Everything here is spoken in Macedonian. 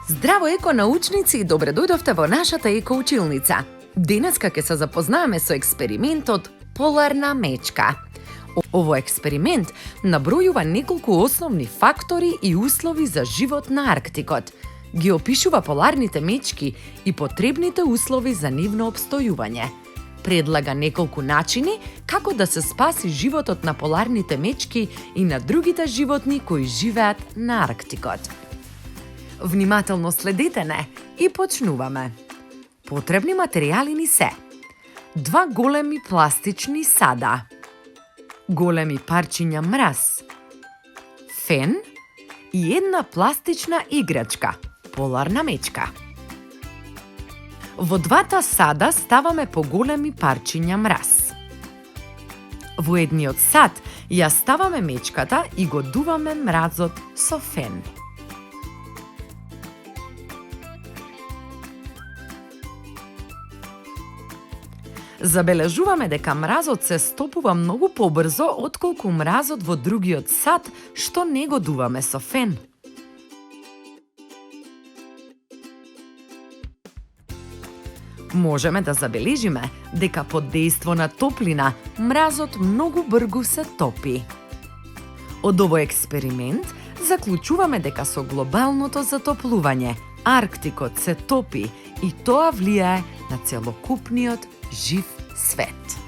Здраво еконаучници и добре дојдовте во нашата екоучилница. Денеска ќе се запознаеме со експериментот Поларна мечка. Овој експеримент набројува неколку основни фактори и услови за живот на Арктикот. Ги опишува поларните мечки и потребните услови за нивно обстојување. Предлага неколку начини како да се спаси животот на поларните мечки и на другите животни кои живеат на Арктикот. Внимателно следете не и почнуваме. Потребни материјали ни се: 2 големи пластични сада, големи парчиња мраз, фен и една пластична играчка, поларна мечка. Во двата сада ставаме по големи парчиња мраз. Во едниот сад ја ставаме мечката и го дуваме мразот со фен. Забележуваме дека мразот се стопува многу побрзо отколку мразот во другиот сад што не го дуваме со фен. Можеме да забележиме дека под дејство на топлина мразот многу брзо се топи. Од овој експеримент заклучуваме дека со глобалното затоплување Арктикот се топи и тоа влијае на целокупниот жив свет.